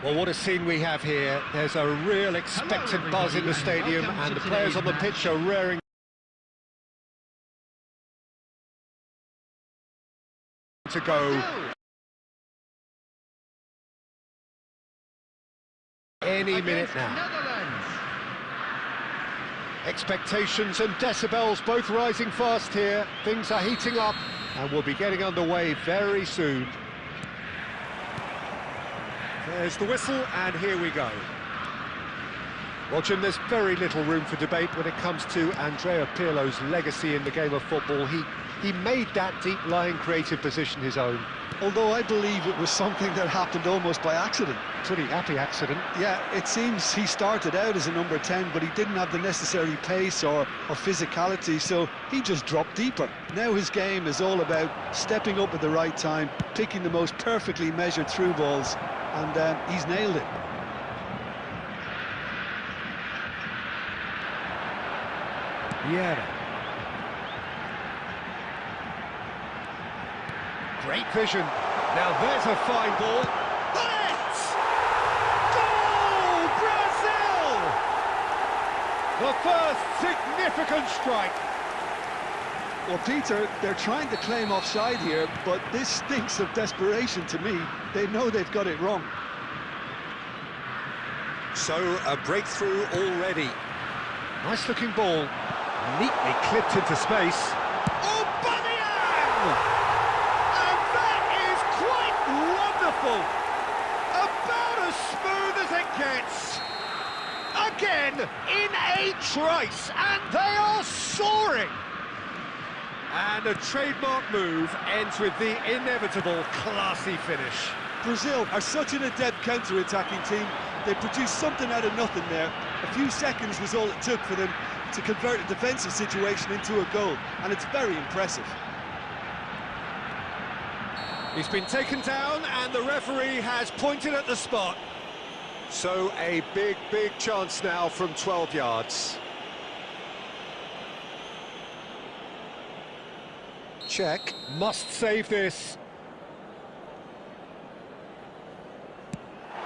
Well, what a scene we have here. There's a real expectant buzz in the stadium, and the players on the pitch are raring to go. Any minute now. Expectations and decibels both rising fast here. Things are heating up, and we'll be getting underway very soon. There's the whistle, and here we go. Well, Jim, there's very little room for debate when it comes to Andrea Pirlo's legacy in the game of football. He made that deep-lying creative position his own. Although I believe it was something that happened almost by accident. Pretty happy accident. Yeah, it seems he started out as a number 10, but he didn't have the necessary pace or physicality, so he just dropped deeper. Now his game is all about stepping up at the right time, picking the most perfectly measured through balls, and he's nailed it. Yeah. Great vision. Now there's a fine ball. Hit! Goal! Brazil! The first significant strike. Well, Peter, they're trying to claim offside here, but this stinks of desperation to me. They know they've got it wrong. So, a breakthrough already. Nice-looking ball. Neatly clipped into space. Oh, Aubameyang! Wonderful! About as smooth as it gets. Again, in a trice, and they are soaring. And a trademark move ends with the inevitable classy finish. Brazil are such an adept counter-attacking team. They produced something out of nothing there. A few seconds was all it took for them to convert a defensive situation into a goal, and it's very impressive. He's been taken down, and the referee has pointed at the spot. So a big chance now from 12 yards. Check. Must save this.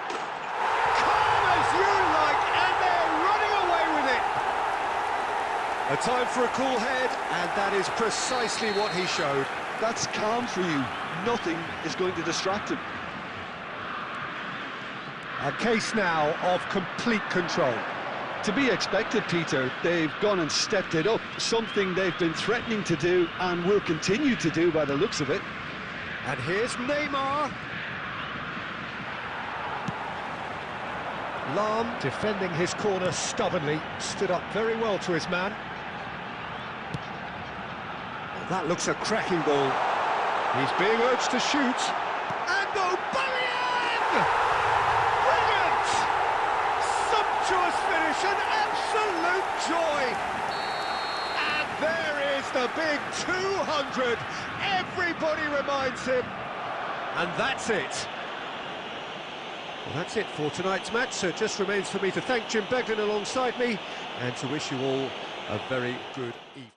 Calm as you like, and they're running away with it. A time for a cool head, and that is precisely what he showed. That's calm for you. Nothing is going to distract him. A case now of complete control. To be expected, Peter. They've gone and stepped it up, something they've been threatening to do and will continue to do by the looks of it. And here's Neymar. Lam, defending his corner stubbornly, stood up very well to his man. That looks a cracking ball. He's being urged to shoot. And Aubameyang! Brilliant! Sumptuous finish, an absolute joy. And there is the big 200. Everybody reminds him. And that's it. Well, that's it for tonight's match. So it just remains for me to thank Jim Beglin alongside me and to wish you all a very good evening.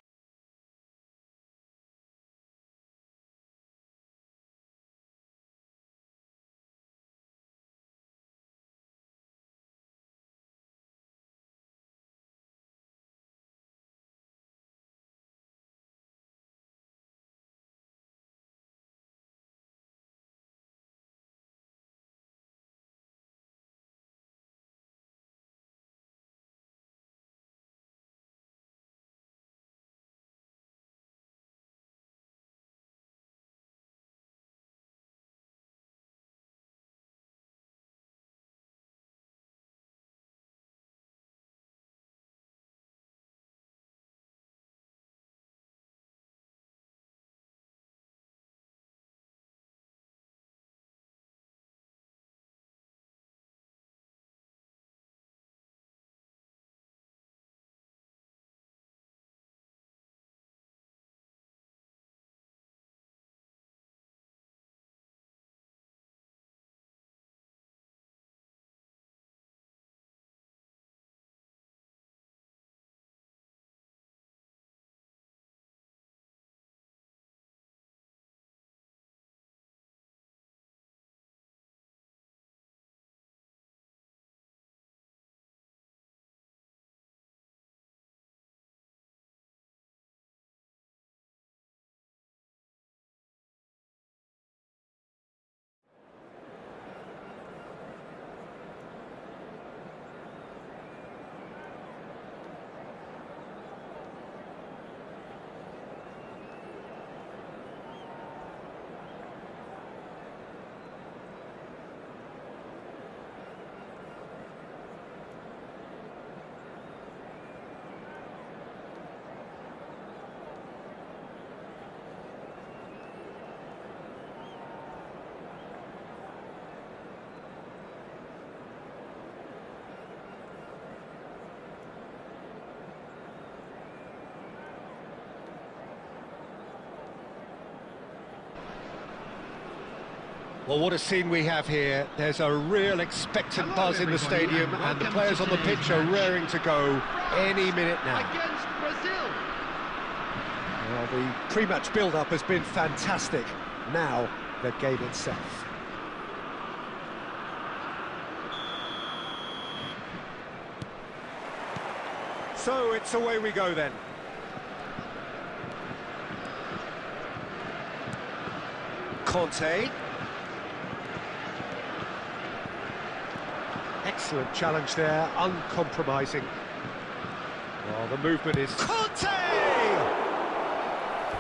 Well, what a scene we have here. There's a real expectant buzz in the stadium, and the players on the pitch are raring to go any minute now. Against Brazil. Well, the pre-match build-up has been fantastic. Now, the game itself. So, it's away we go then. Conte. Excellent challenge there, uncompromising. Well, the movement is... Conte!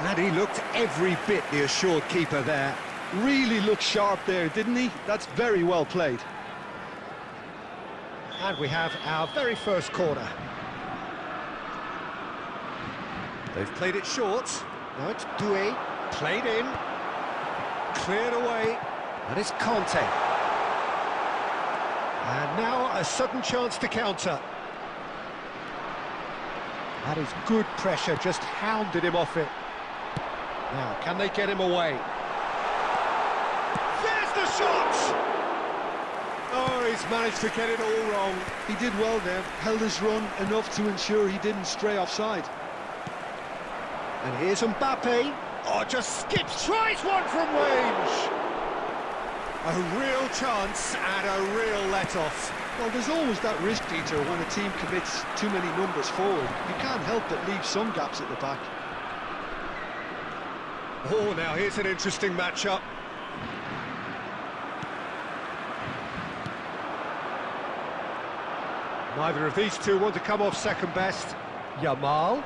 And he looked every bit the assured keeper there. Really looked sharp there, didn't he? That's very well played. And we have our very first corner. They've played it short. Now it's Doué, played in, cleared away, and it's Conte. And now a sudden chance to counter. That is good pressure, just hounded him off it. Now, can they get him away? There's the shot! Oh, he's managed to get it all wrong. He did well there, held his run enough to ensure he didn't stray offside. And here's Mbappe. Oh, just skips, tries one from range. A real chance and a real let-off. Well, there's always that risk, Peter, when a team commits too many numbers forward. You can't help but leave some gaps at the back. Oh, now here's an interesting matchup. Neither of these two want to come off second best. Yamal.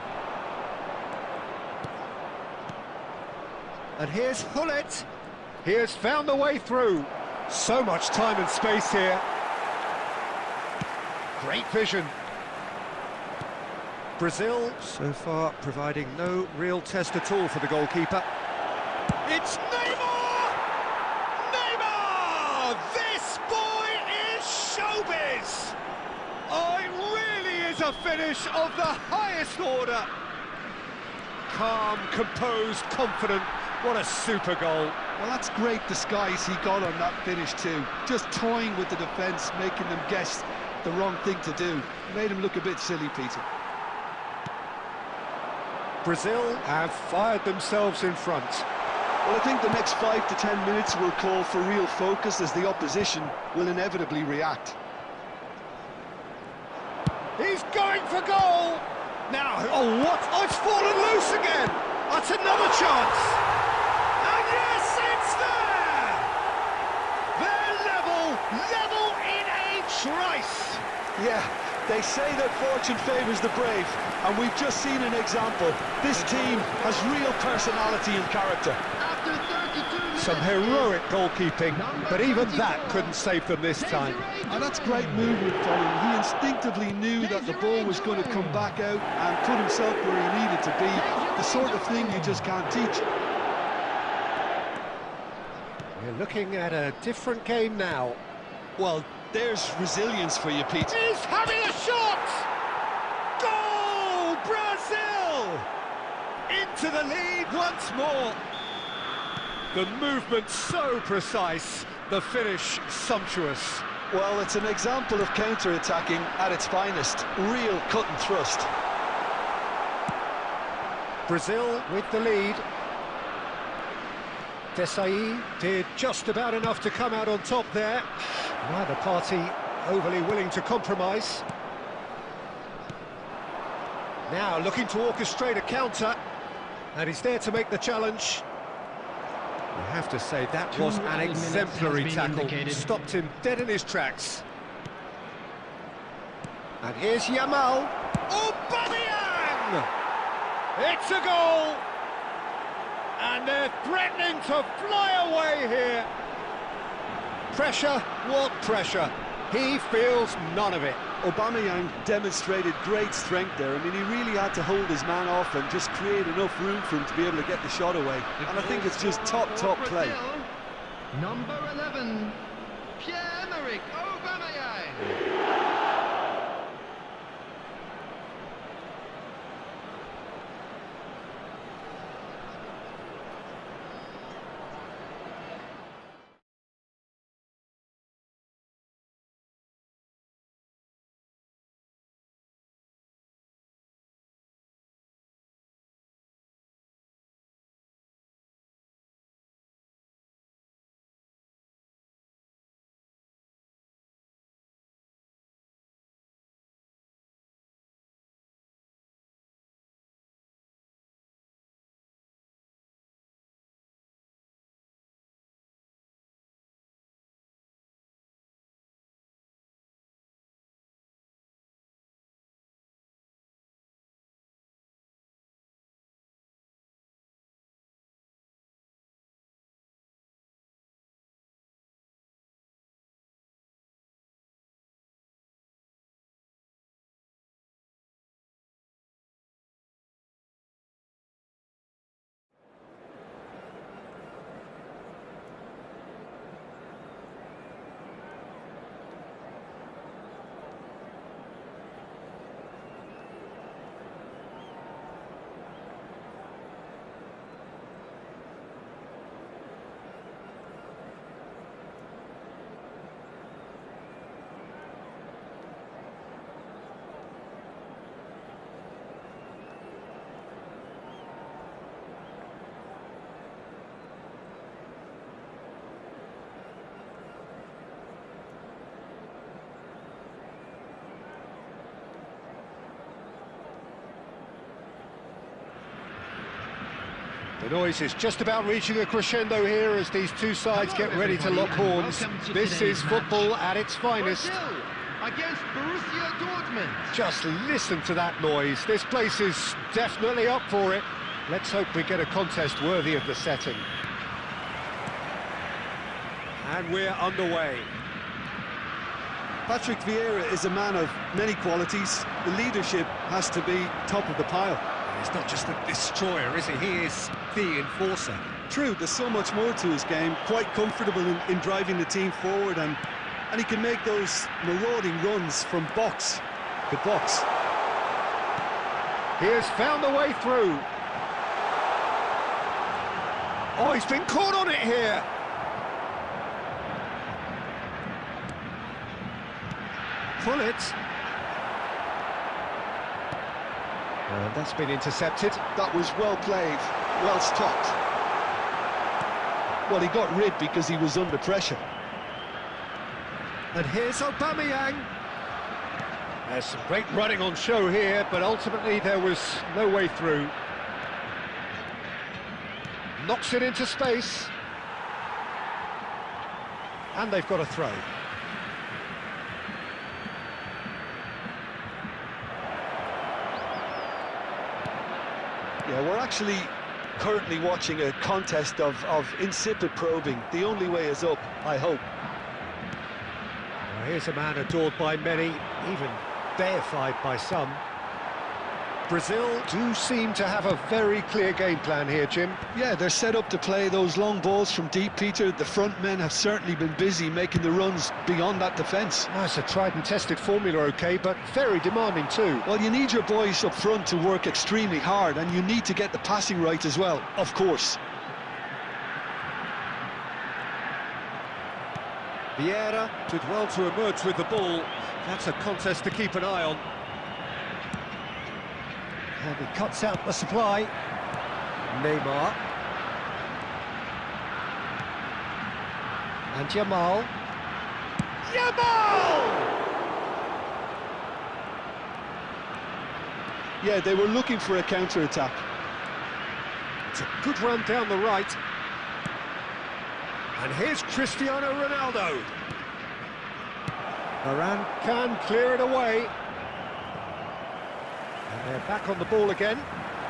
And here's Hullet. He has found the way through. So much time and space here. Great vision. Brazil, so far, providing no real test at all for the goalkeeper. It's Neymar! Neymar! This boy is showbiz! Oh, it really is a finish of the highest order. Calm, composed, confident. What a super goal. Well, that's great disguise he got on that finish too. Just toying with the defence, making them guess the wrong thing to do. Made him look a bit silly, Peter. Brazil have fired themselves in front. Well, I think the next 5 to 10 minutes will call for real focus as the opposition will inevitably react. He's going for goal! Now, oh what? Oh, it's fallen loose again! That's another chance! And yes, it's there! They're level in a trice! Yeah, they say that fortune favours the brave, and we've just seen an example. This team has real personality and character. After 32 minutes, Some heroic goalkeeping, but even that couldn't save them this time. And that's great movement from him. He instinctively knew that the ball was going to come back out and put himself where he needed to be. The sort of thing you just can't teach. We're looking at a different game now. Well, there's resilience for you, Pete. He's having a shot! Goal! Brazil! Into the lead once more. The movement so precise, the finish sumptuous. Well, it's an example of counter-attacking at its finest. Real cut and thrust. Brazil with the lead. Desai did just about enough to come out on top there. Neither party overly willing to compromise. Now looking to orchestrate a counter, and he's there to make the challenge. I have to say that was an exemplary tackle. Stopped him dead in his tracks. And here's Yamal. Aubameyang! It's a goal! And they're threatening to fly away here. Pressure, what pressure? He feels none of it. Aubameyang demonstrated great strength there. I mean, he really had to hold his man off and just create enough room for him to be able to get the shot away. And I think it's just top play. Number 11, Pierre-Emerick Aubameyang. The noise is just about reaching a crescendo here as these two sides get ready to lock horns. This is football at its finest. Brazil against Borussia Dortmund. Just listen to that noise. This place is definitely up for it. Let's hope we get a contest worthy of the setting. And we're underway. Patrick Vieira is a man of many qualities. The leadership has to be top of the pile. He's not just a destroyer, is he? He is the enforcer. True, there's so much more to his game. Quite comfortable in driving the team forward, and he can make those marauding runs from box to box. He has found a way through. Oh, he's been caught on it here. Pull it. And that's been intercepted. That was well played, well stopped. Well, he got rid because he was under pressure. And here's Aubameyang. There's some great running on show here, but ultimately there was no way through. Knocks it into space. And they've got a throw. Yeah, we're actually currently watching a contest of insipid probing. The only way is up, I hope. Well, here's a man adored by many, even deified by some. Brazil do seem to have a very clear game plan here, Jim. Yeah, they're set up to play those long balls from deep, Peter. The front men have certainly been busy making the runs beyond that defence. Oh, it's a tried and tested formula, OK, but very demanding too. Well, you need your boys up front to work extremely hard, and you need to get the passing right as well, of course. Vieira did well to emerge with the ball. That's a contest to keep an eye on. And he cuts out the supply. Neymar. And Jamal. Yeah, they were looking for a counter-attack. It's a good run down the right. And here's Cristiano Ronaldo. Varane can clear it away. And they're back on the ball again.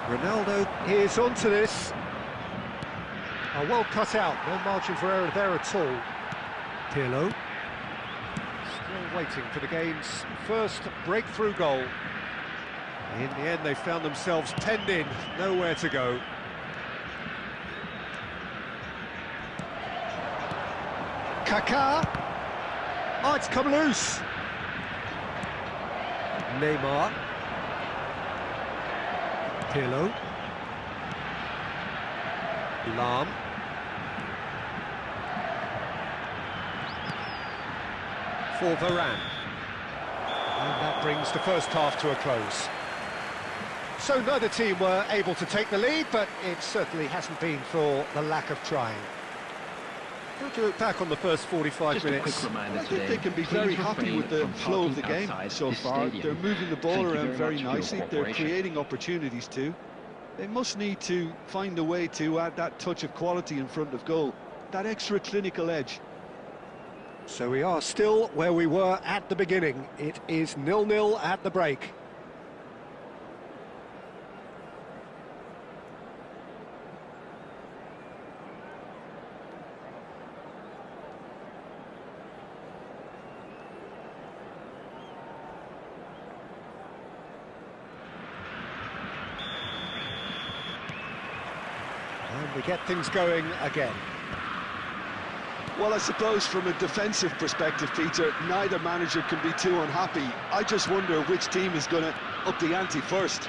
Ronaldo is onto this. Oh, well cut out, no margin for error there at all. Pirlo. Still waiting for the game's first breakthrough goal. In the end, they found themselves penned in, nowhere to go. Kaká. Oh, it's come loose. Neymar. Pirlo. Lam. For Varane. And that brings the first half to a close. So neither team were able to take the lead, but it certainly hasn't been for the lack of trying. How do you look back on the first 45 Just minutes? a quick reminder I think today, they can be please very happy refrain with the from flow of the parking game outside so this far. stadium. They're moving the ball Thank you around very much for your nicely. They're cooperation. creating opportunities too. They must need to find a way to add that touch of quality in front of goal, that extra clinical edge. So we are still where we were at the beginning. It is 0-0 at the break. And we get things going again. Well, I suppose from a defensive perspective, Peter, neither manager can be too unhappy. I just wonder which team is going to up the ante first.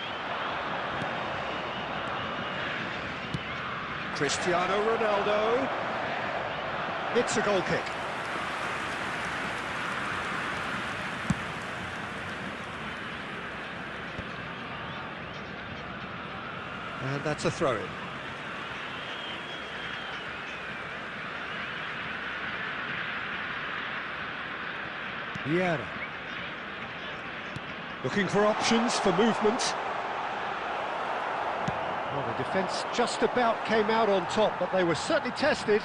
Cristiano Ronaldo. It's a goal kick. And that's a throw-in. Vieira. Looking for options for movement. Well, The defence just about came out on top, but they were certainly tested.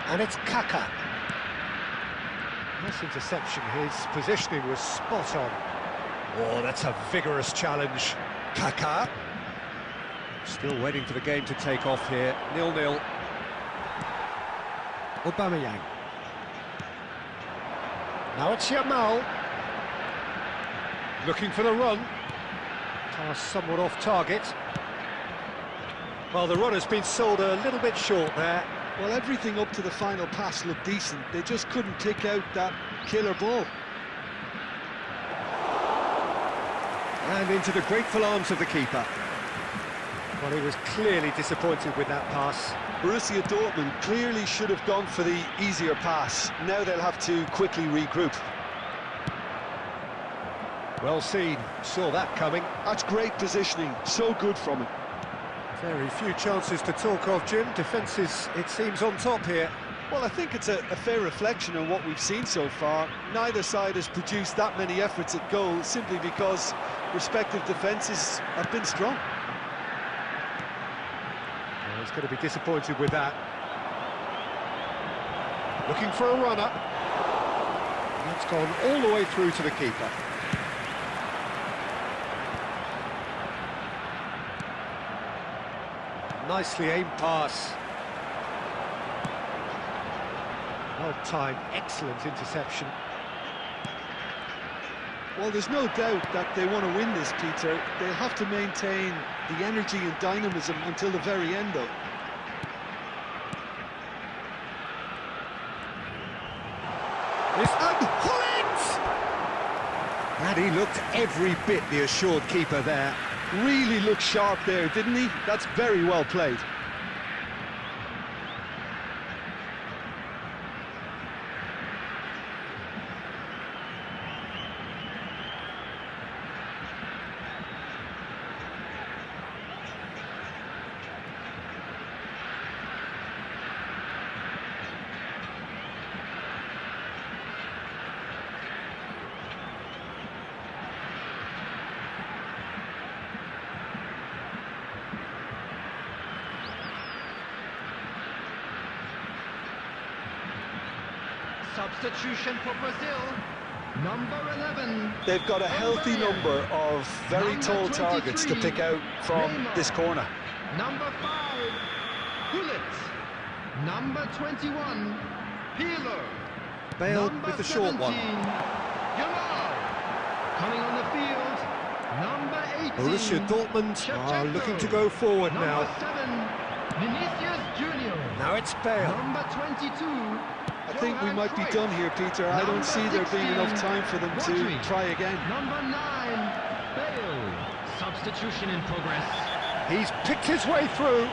And it's Kaka. Nice interception, his positioning was spot on. Oh, that's a vigorous challenge. Kaka. Still waiting for the game to take off here. 0-0. Aubameyang. Now it's Yamal. Looking for the run. Pass somewhat off target. Well, the run has been sold a little bit short there. Well, everything up to the final pass looked decent. They just couldn't pick out that killer ball. And into the grateful arms of the keeper. Well, he was clearly disappointed with that pass. Borussia Dortmund clearly should have gone for the easier pass. Now they'll have to quickly regroup. Well seen, saw that coming. That's great positioning, so good from him. Very few chances to talk of, Jim. Defence is, it seems, on top here. Well, I think it's a fair reflection on what we've seen so far. Neither side has produced that many efforts at goal simply because respective defences have been strong. Well, he's going to be disappointed with that. Looking for a runner. That's gone all the way through to the keeper. Nicely aimed pass. Well timed, excellent interception. Well, there's no doubt that they want to win this, Peter. They'll have to maintain the energy and dynamism until the very end, though. It's Hullins! And he looked every bit the assured keeper there. Really looked sharp there, didn't he? That's very well played. Substitution for Brazil, number 11. They've got a healthy number of very tall targets to pick out from this corner. Number 5, Gullit. Number 21, Peeler. Bale Number with the short 17, one. Yamal. Coming on the field, number 18. Borussia Dortmund are looking to go forward now. Number 7, Vinicius Junior. Now it's Bale. Number 22. I think we might be done here, Peter. I don't see there being enough time for them to try again. Number 9, Bale. Substitution in progress. He's picked his way through.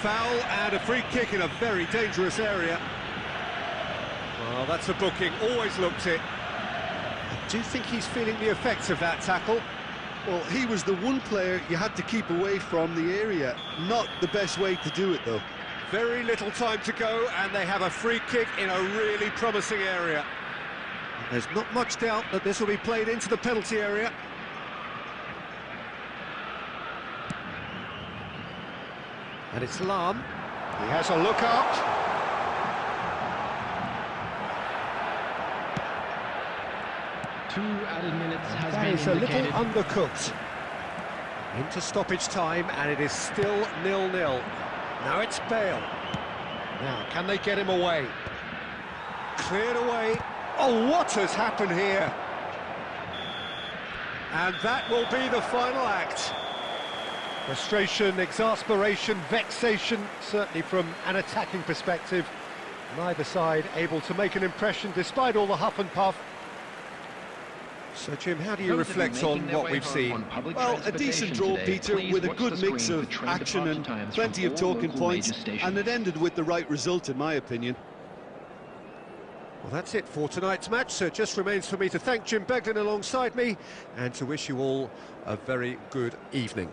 Foul and a free kick in a very dangerous area. Well, that's a booking, always looked it. Do you think he's feeling the effects of that tackle? Well, he was the one player you had to keep away from the area. Not the best way to do it, though. Very little time to go, and they have a free kick in a really promising area. There's not much doubt that this will be played into the penalty area. And it's Lahm. He has a look up. Two added minutes has That been is a little indicated. undercooked. Into stoppage time, and it is still 0-0. Now it's Bale. Now, can they get him away? Cleared away. Oh, what has happened here? And that will be the final act. Frustration, exasperation, vexation, certainly from an attacking perspective. Neither side able to make an impression despite all the huff and puff. So, Jim, how do you reflect on what we've seen? Well, a decent draw, Peter, with a good mix of action and plenty of talking points, and it ended with the right result, in my opinion. Well, that's it for tonight's match, so it just remains for me to thank Jim Beglin alongside me and to wish you all a very good evening.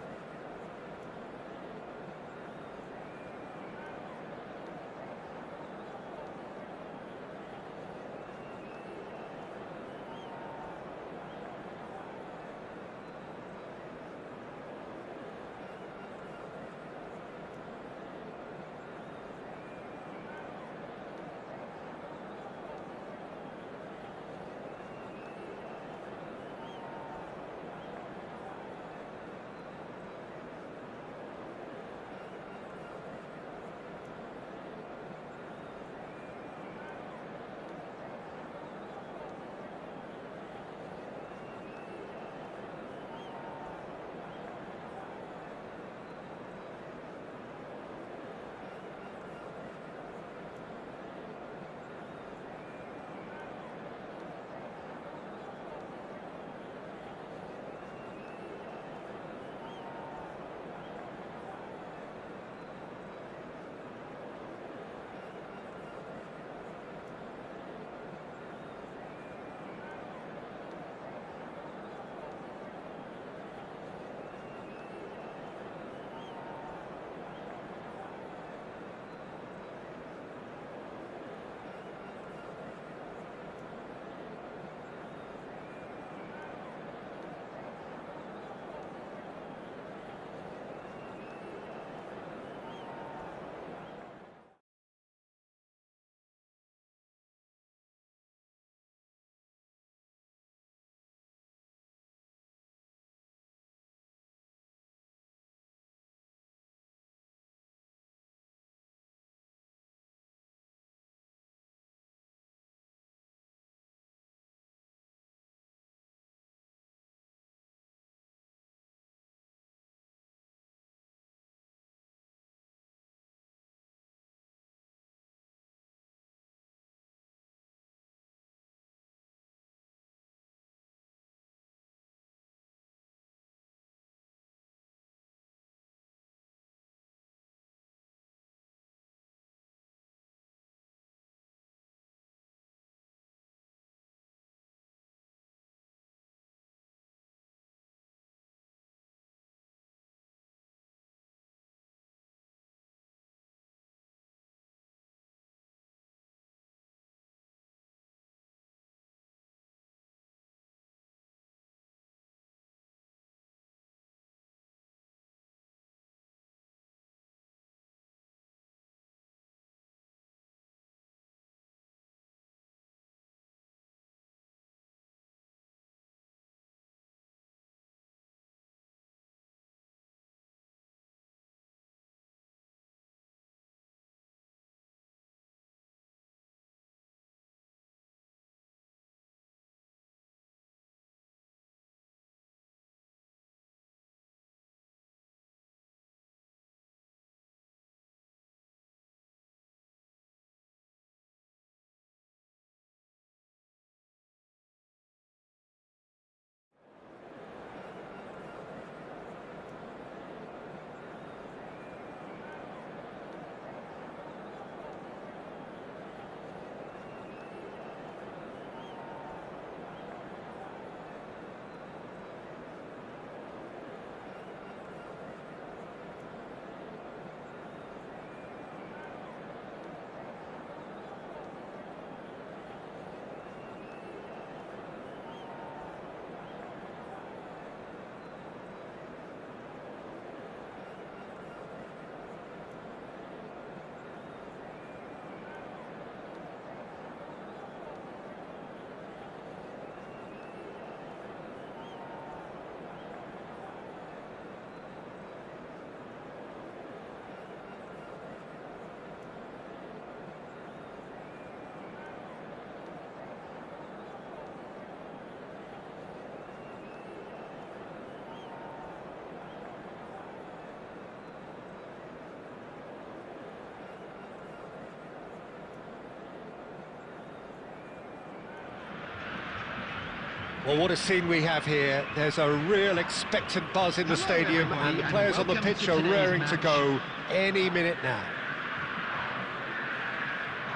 Well, what a scene we have here. There's a real expectant buzz in the stadium, and the players on the pitch are raring to go any minute now.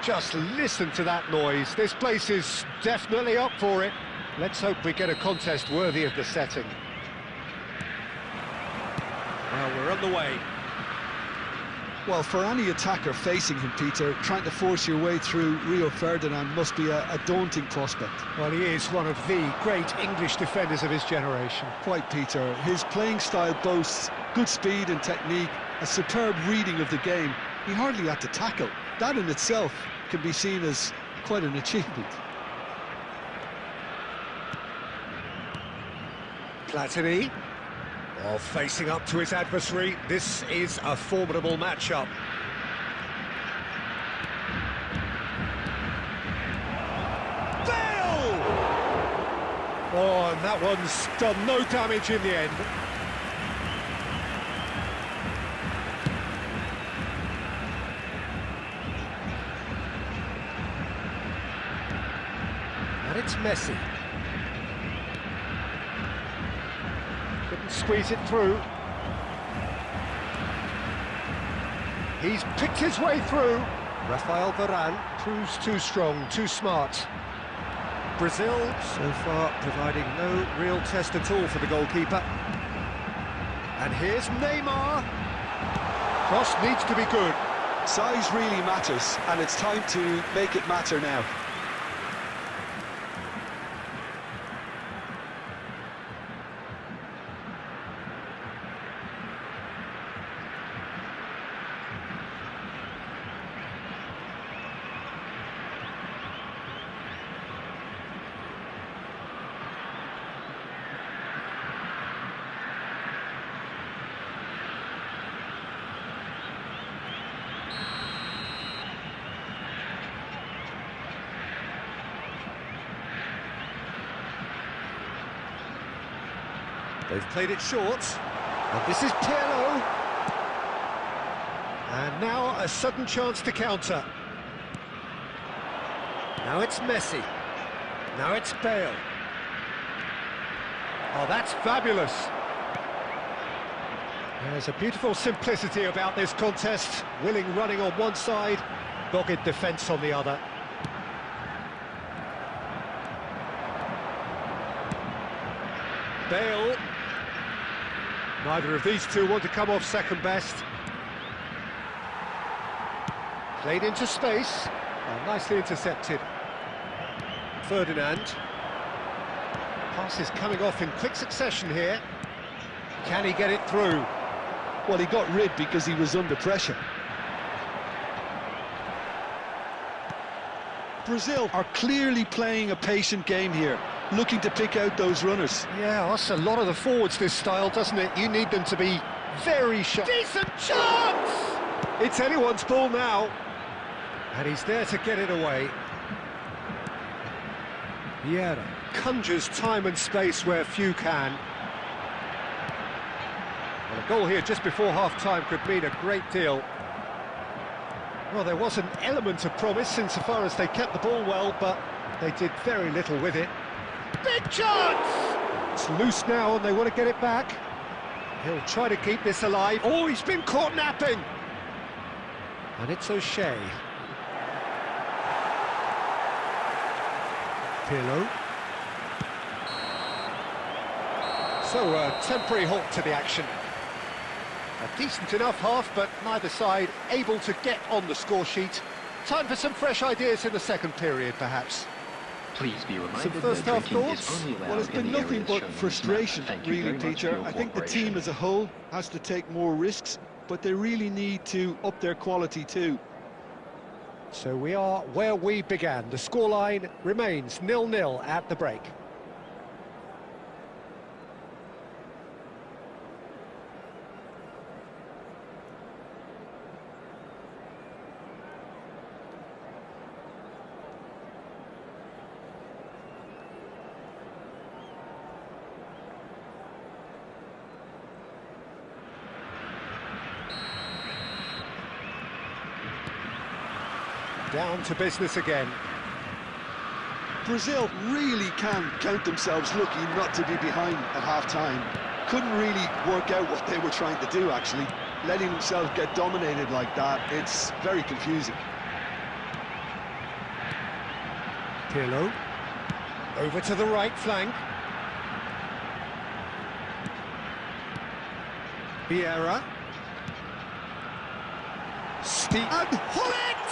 Just listen to that noise. This place is definitely up for it. Let's hope we get a contest worthy of the setting. Well, we're on the way. Well, for any attacker facing him, Peter, trying to force your way through Rio Ferdinand must be a daunting prospect. Well, he is one of the great English defenders of his generation. Quite, Peter. His playing style boasts good speed and technique, a superb reading of the game. He hardly had to tackle. That in itself can be seen as quite an achievement. Platini, while facing up to his adversary, this is a formidable matchup. Bale! Oh, and that one's done no damage in the end. And it's Messi. Couldn't squeeze it through. He's picked his way through. Rafael Varane proves too strong, too smart. Brazil, so far, providing no real test at all for the goalkeeper. And here's Neymar. Cross needs to be good. Size really matters, and it's time to make it matter now. They've played it short, and this is Pirlo. And now a sudden chance to counter. Now it's Messi. Now it's Bale. Oh, that's fabulous. There's a beautiful simplicity about this contest. Willing running on one side, dogged defence on the other. Bale. Neither of these two want to come off second best. Played into space. Oh, nicely intercepted. Ferdinand. Pass is coming off in quick succession here. Can he get it through? Well, he got rid because he was under pressure. Brazil are clearly playing a patient game here, looking to pick out those runners. Yeah, that's a lot of the forwards, this style, doesn't it? You need them to be very sharp. Decent chance! It's anyone's ball now. And he's there to get it away. Vieira conjures time and space where few can. Well, a goal here just before half-time could mean a great deal. Well, there was an element of promise insofar as they kept the ball well, but they did very little with it. Big chance! It's loose now and they want to get it back. He'll try to keep this alive. Oh, he's been caught napping! And it's O'Shea. Pirlo. So, a temporary halt to the action. A decent enough half, but neither side able to get on the score sheet. Time for some fresh ideas in the second period, perhaps. Please be reminded Some first that half drinking is thoughts? only allowed Well, it's been in the nothing areas but shown on this frustration, map. Thank you really, very much Peter. for your I think the team cooperation. as a whole has to take more risks, but they really need to up their quality too. So we are where we began. The scoreline remains 0-0 at the break. Down to business again. Brazil really can count themselves lucky not to be behind at half-time. Couldn't really work out what they were trying to do, actually. Letting themselves get dominated like that, it's very confusing. Pirlo. Over to the right flank. Vieira. Steep. And Hullet!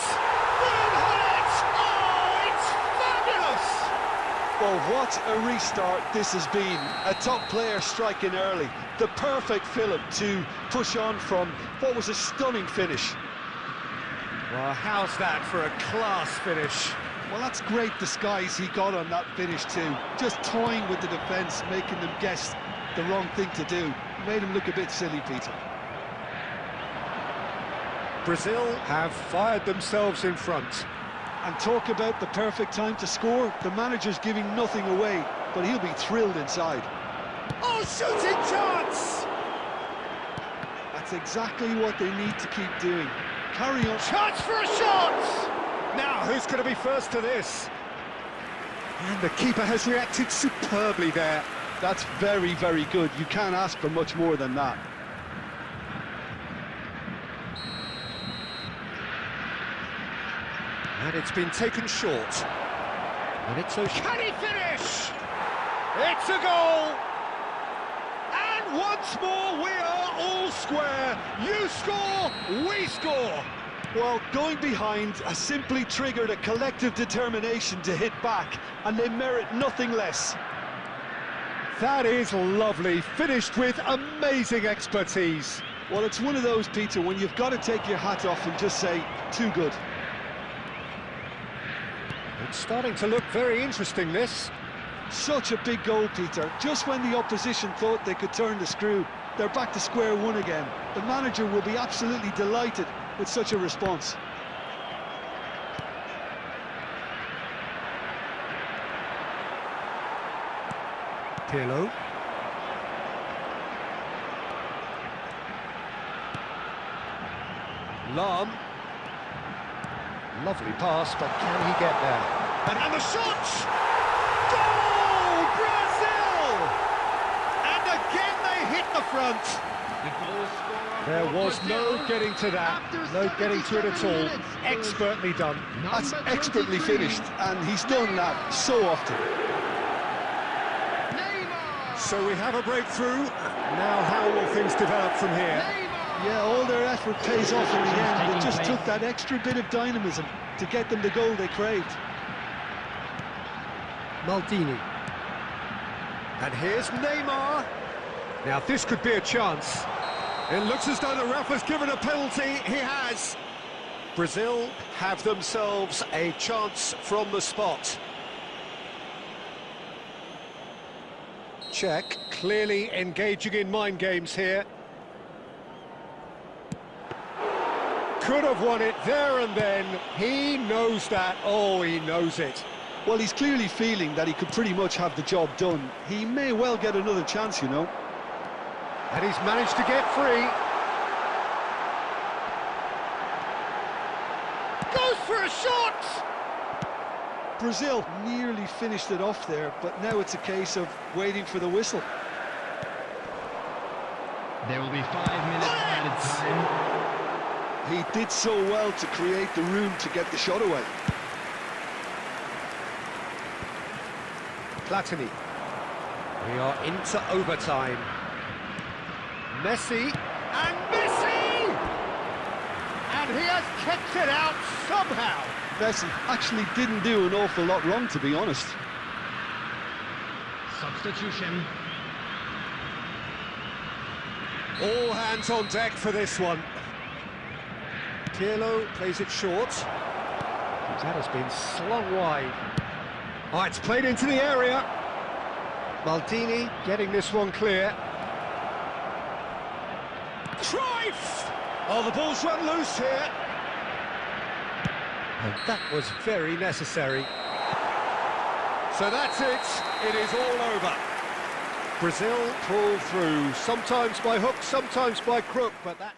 William Hullet! Oh, it's fabulous! Well, what a restart this has been. A top player striking early. The perfect fillip to push on from what was a stunning finish. Well, how's that for a class finish? Well, that's great disguise he got on that finish too. Just toying with the defence, making them guess the wrong thing to do. Made him look a bit silly, Peter. Brazil have fired themselves in front. And talk about the perfect time to score. The manager's giving nothing away, but he'll be thrilled inside. Oh, shooting chance! That's exactly what they need to keep doing. Carry on. Chance for a shot! Now, who's going to be first to this? And the keeper has reacted superbly there. That's very, very good. You can't ask for much more than that. And it's been taken short. And it's a... Can he finish? It's a goal! And once more, we are all square. You score, we score. Well, going behind has simply triggered a collective determination to hit back, and they merit nothing less. That is lovely, finished with amazing expertise. Well, it's one of those, Peter, when you've got to take your hat off and just say, too good. It's starting to look very interesting, this. Such a big goal, Peter. Just when the opposition thought they could turn the screw, they're back to square one again. The manager will be absolutely delighted with such a response. Pirlo. Lahm. Lovely pass, but can he get there? And the shot! Goal! Brazil! And again they hit the front. There was no getting to that, no getting to it at all. Expertly done. That's expertly finished, and he's done that so often. So we have a breakthrough. Now how will things develop from here? Yeah, all their effort pays off in the end. It just took that extra bit of dynamism to get them the goal they craved. Maldini. And here's Neymar. Now this could be a chance. It looks as though the ref has given a penalty. He has. Brazil have themselves a chance from the spot. Czech clearly engaging in mind games here. Could have won it there and then. He knows that. Oh, he knows it. Well, he's clearly feeling that he could pretty much have the job done. He may well get another chance, you know. And he's managed to get free. Goes for a shot! Brazil nearly finished it off there, but now it's a case of waiting for the whistle. There will be 5 minutes added time. He did so well to create the room to get the shot away. Platini. We are into overtime. Messi. And Messi! And he has kept it out somehow. Messi actually didn't do an awful lot wrong, to be honest. Substitution. All hands on deck for this one. Pirlo plays it short. That has been slung wide. Oh, it's played into the area. Maldini getting this one clear. Cruyff! Oh, the ball's run loose here. And that was very necessary. So that's it. It is all over. Brazil pull through, sometimes by hook, sometimes by crook, but that...